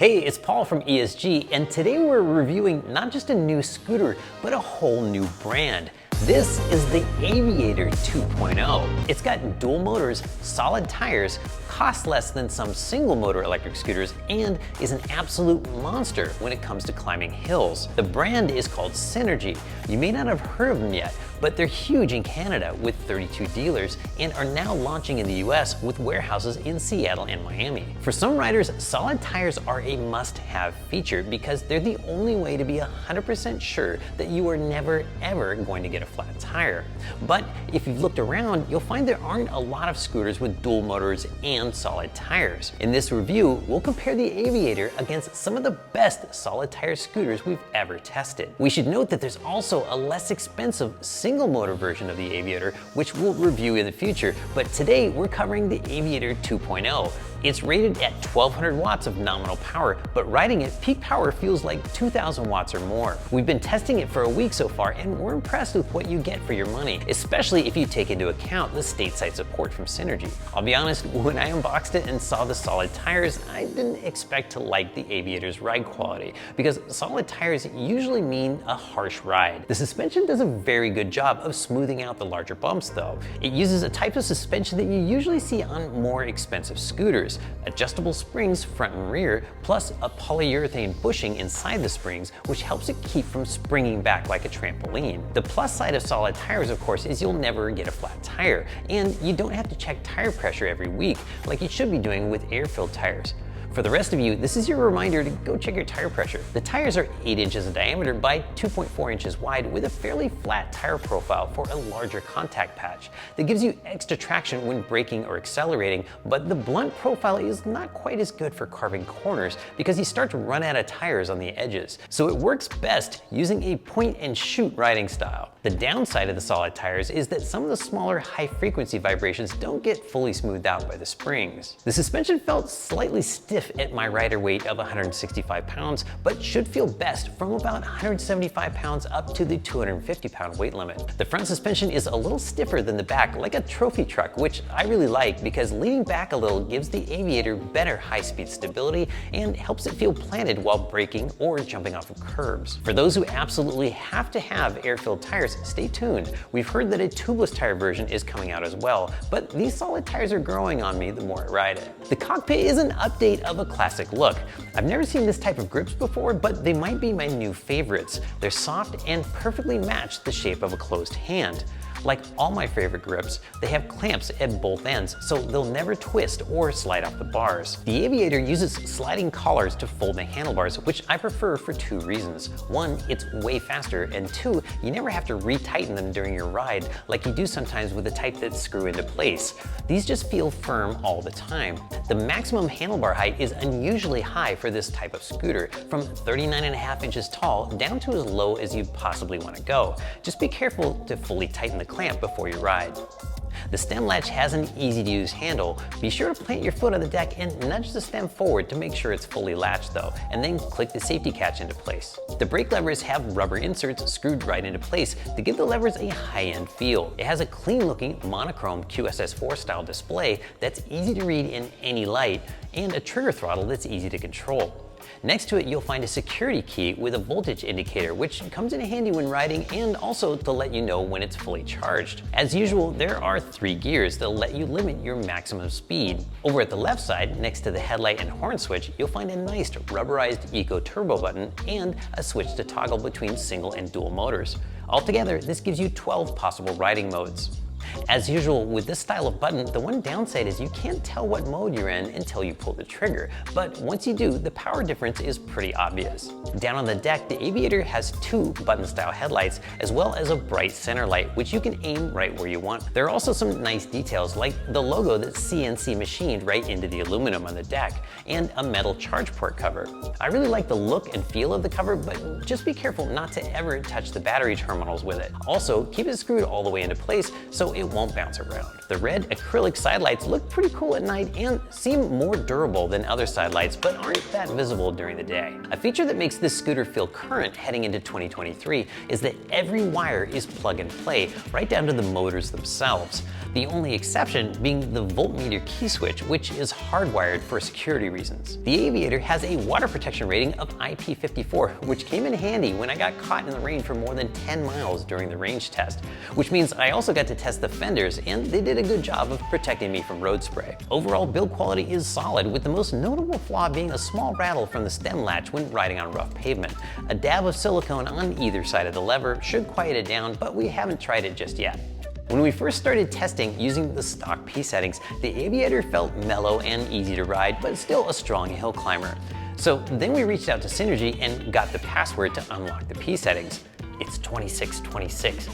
Hey, it's Paul from ESG, and today we're reviewing not just a new scooter, but a whole new brand. This is the Aviator 2.0. It's got dual motors, solid tires, costs less than some single motor electric scooters, and is an absolute monster when it comes to climbing hills. The brand is called Synergy. You may not have heard of them yet, but they're huge in Canada with 32 dealers and are now launching in the US with warehouses in Seattle and Miami. For some riders, solid tires are a must-have feature because they're the only way to be 100% sure that you are never ever going to get a flat tire. But if you've looked around, you'll find there aren't a lot of scooters with dual motors and solid tires. In this review, we'll compare the Aviator against some of the best solid tire scooters we've ever tested. We should note that there's also a less expensive single motor version of the Aviator, which we'll review in the future, but today we're covering the Aviator 2.0. It's rated at 1200 watts of nominal power, but riding it, peak power feels like 2000 watts or more. We've been testing it for a week so far, and we're impressed with what you get for your money, especially if you take into account the stateside support from Synergy. I'll be honest, when I unboxed it and saw the solid tires, I didn't expect to like the Aviator's ride quality, because solid tires usually mean a harsh ride. The suspension does a very good job of smoothing out the larger bumps though. It uses a type of suspension that you usually see on more expensive scooters. Adjustable springs front and rear, plus a polyurethane bushing inside the springs, which helps it keep from springing back like a trampoline. The plus side of solid tires, of course, is you'll never get a flat tire, and you don't have to check tire pressure every week like you should be doing with air-filled tires. For the rest of you, this is your reminder to go check your tire pressure. The tires are 8 inches in diameter by 2.4 inches wide with a fairly flat tire profile for a larger contact patch that gives you extra traction when braking or accelerating, but the blunt profile is not quite as good for carving corners because you start to run out of tires on the edges. So it works best using a point and shoot riding style. The downside of the solid tires is that some of the smaller high frequency vibrations don't get fully smoothed out by the springs. The suspension felt slightly stiff at my rider weight of 165 pounds, but should feel best from about 175 pounds up to the 250 pound weight limit. The front suspension is a little stiffer than the back, like a trophy truck, which I really like because leaning back a little gives the Aviator better high-speed stability and helps it feel planted while braking or jumping off of curbs. For those who absolutely have to have air-filled tires, stay tuned. We've heard that a tubeless tire version is coming out as well, but these solid tires are growing on me the more I ride it. The cockpit is an update of a classic look. I've never seen this type of grips before, but they might be my new favorites. They're soft and perfectly match the shape of a closed hand. Like all my favorite grips, they have clamps at both ends, so they'll never twist or slide off the bars. The Aviator uses sliding collars to fold the handlebars, which I prefer for 2 reasons. 1, it's way faster, and 2, you never have to retighten them during your ride like you do sometimes with the type that screw into place. These just feel firm all the time. The maximum handlebar height is unusually high for this type of scooter, from 39.5 inches tall down to as low as you possibly want to go. Just be careful to fully tighten the clamp before you ride. The stem latch has an easy-to-use handle. Be sure to plant your foot on the deck and nudge the stem forward to make sure it's fully latched though, and then click the safety catch into place. The brake levers have rubber inserts screwed right into place to give the levers a high-end feel. It has a clean-looking monochrome QSS4 style display that's easy to read in any light, and a trigger throttle that's easy to control. Next to it, you'll find a security key with a voltage indicator, which comes in handy when riding and also to let you know when it's fully charged. As usual, there are 3 gears that'll let you limit your maximum speed. Over at the left side, next to the headlight and horn switch, you'll find a nice rubberized Eco Turbo button and a switch to toggle between single and dual motors. Altogether, this gives you 12 possible riding modes. As usual with this style of button, the one downside is you can't tell what mode you're in until you pull the trigger, but once you do, the power difference is pretty obvious. Down on the deck, the Aviator has 2 button-style headlights as well as a bright center light, which you can aim right where you want. There are also some nice details like the logo that's CNC machined right into the aluminum on the deck and a metal charge port cover. I really like the look and feel of the cover, but just be careful not to ever touch the battery terminals with it. Also, keep it screwed all the way into place so it won't bounce around. The red acrylic side lights look pretty cool at night and seem more durable than other side lights, but aren't that visible during the day. A feature that makes this scooter feel current heading into 2023 is that every wire is plug and play, right down to the motors themselves. The only exception being the voltmeter key switch, which is hardwired for security reasons. The Aviator has a water protection rating of IP54, which came in handy when I got caught in the rain for more than 10 miles during the range test, which means I also got to test the fenders, and they did a good job of protecting me from road spray. Overall build quality is solid, with the most notable flaw being a small rattle from the stem latch when riding on rough pavement. A dab of silicone on either side of the lever should quiet it down, but we haven't tried it just yet. When we first started testing using the stock P settings, the Aviator felt mellow and easy to ride, but still a strong hill climber. So then we reached out to Synergy and got the password to unlock the P settings. It's 2626.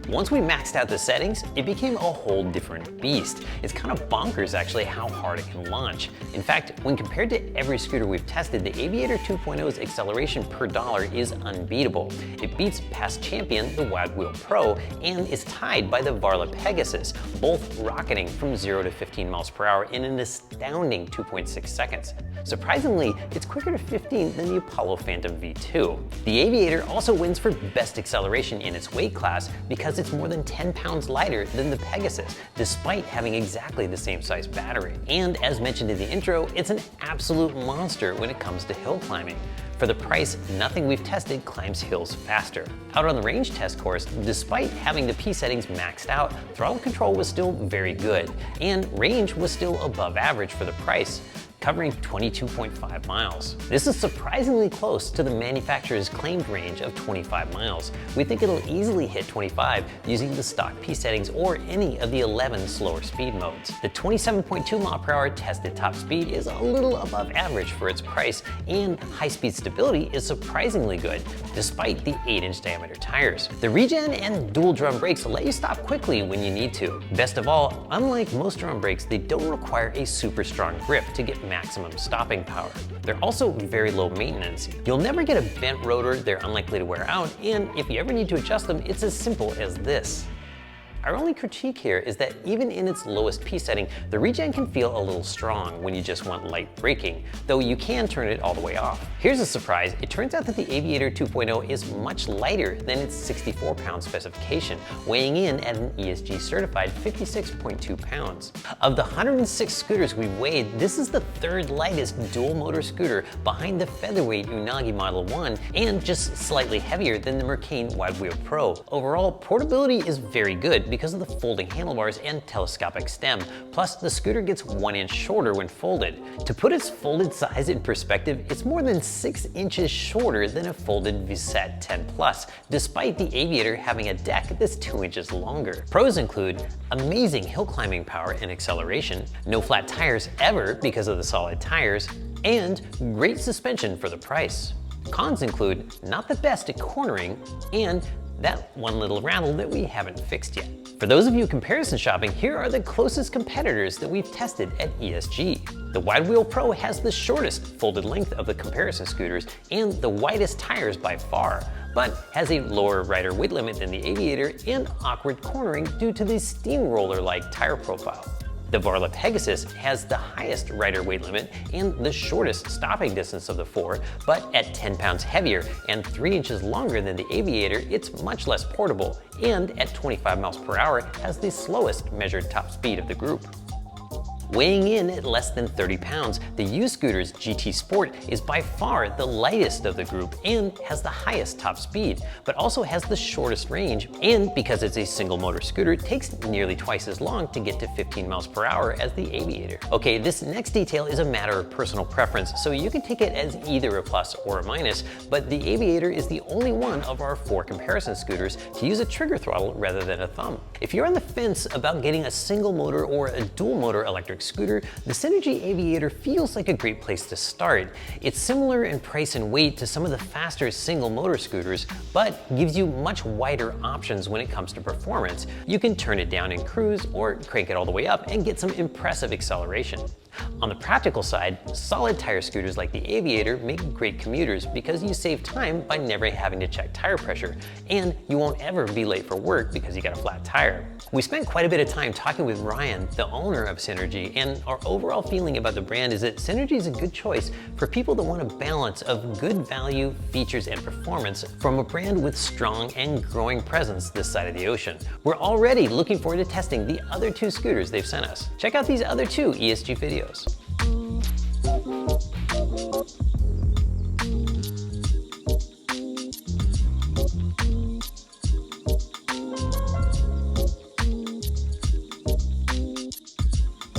Once we maxed out the settings, it became a whole different beast. It's kind of bonkers actually how hard it can launch. In fact, when compared to every scooter we've tested, the Aviator 2.0's acceleration per dollar is unbeatable. It beats past champion, the Wide Wheel Pro, and is tied by the Varla Pegasus, both rocketing from 0 to 15 miles per hour in an astounding 2.6 seconds. Surprisingly, it's quicker to 15 than the Apollo Phantom V2. The Aviator also wins for best acceleration in its weight class because it's more than 10 pounds lighter than the Pegasus, despite having exactly the same size battery. And as mentioned in the intro, it's an absolute monster when it comes to hill climbing. For the price, nothing we've tested climbs hills faster. Out on the range test course, despite having the P settings maxed out, throttle control was still very good, and range was still above average for the price, covering 22.5 miles. This is surprisingly close to the manufacturer's claimed range of 25 miles. We think it'll easily hit 25 using the stock P settings or any of the 11 slower speed modes. The 27.2 mile per hour tested top speed is a little above average for its price, and high-speed stability is surprisingly good, despite the 8-inch diameter tires. The regen and dual drum brakes let you stop quickly when you need to. Best of all, unlike most drum brakes, they don't require a super strong grip to get maximum stopping power. They're also very low maintenance. You'll never get a bent rotor, they're unlikely to wear out, and if you ever need to adjust them, it's as simple as this. Our only critique here is that even in its lowest P setting, the regen can feel a little strong when you just want light braking, though you can turn it all the way off. Here's a surprise, it turns out that the Aviator 2.0 is much lighter than its 64-pound specification, weighing in at an ESG certified 56.2 pounds. Of the 106 scooters we've weighed, this is the third lightest dual motor scooter behind the featherweight Unagi Model 1 and just slightly heavier than the Mercane Wide Wheel Pro. Overall, portability is very good because of the folding handlebars and telescopic stem, plus the scooter gets 1 inch shorter when folded. To put its folded size in perspective, it's more than 6 inches shorter than a folded Visette 10 Plus, despite the Aviator having a deck that's 2 inches longer. Pros include amazing hill climbing power and acceleration, no flat tires ever because of the solid tires, and great suspension for the price. Cons include not the best at cornering and that one little rattle that we haven't fixed yet. For those of you comparison shopping, here are the closest competitors that we've tested at ESG. The Wide Wheel Pro has the shortest folded length of the comparison scooters and the widest tires by far, but has a lower rider weight limit than the Aviator and awkward cornering due to the steamroller-like tire profile. The Varla Pegasus has the highest rider weight limit and the shortest stopping distance of the four, but at 10 pounds heavier and 3 inches longer than the Aviator, it's much less portable, and at 25 miles per hour has the slowest measured top speed of the group. Weighing in at less than 30 pounds, the U-Scooter's GT Sport is by far the lightest of the group and has the highest top speed, but also has the shortest range, and because it's a single motor scooter, it takes nearly twice as long to get to 15 miles per hour as the Aviator. Okay, this next detail is a matter of personal preference, so you can take it as either a plus or a minus, but the Aviator is the only one of our 4 comparison scooters to use a trigger throttle rather than a thumb. If you're on the fence about getting a single motor or a dual motor electric scooter, the Synergy Aviator feels like a great place to start. It's similar in price and weight to some of the faster single motor scooters, but gives you much wider options when it comes to performance. You can turn it down in cruise or crank it all the way up and get some impressive acceleration. On the practical side, solid tire scooters like the Aviator make great commuters because you save time by never having to check tire pressure, and you won't ever be late for work because you got a flat tire. We spent quite a bit of time talking with Ryan, the owner of Synergy, and our overall feeling about the brand is that Synergy is a good choice for people that want a balance of good value, features, and performance from a brand with strong and growing presence this side of the ocean. We're already looking forward to testing the other 2 scooters they've sent us. Check out these other 2 ESG videos.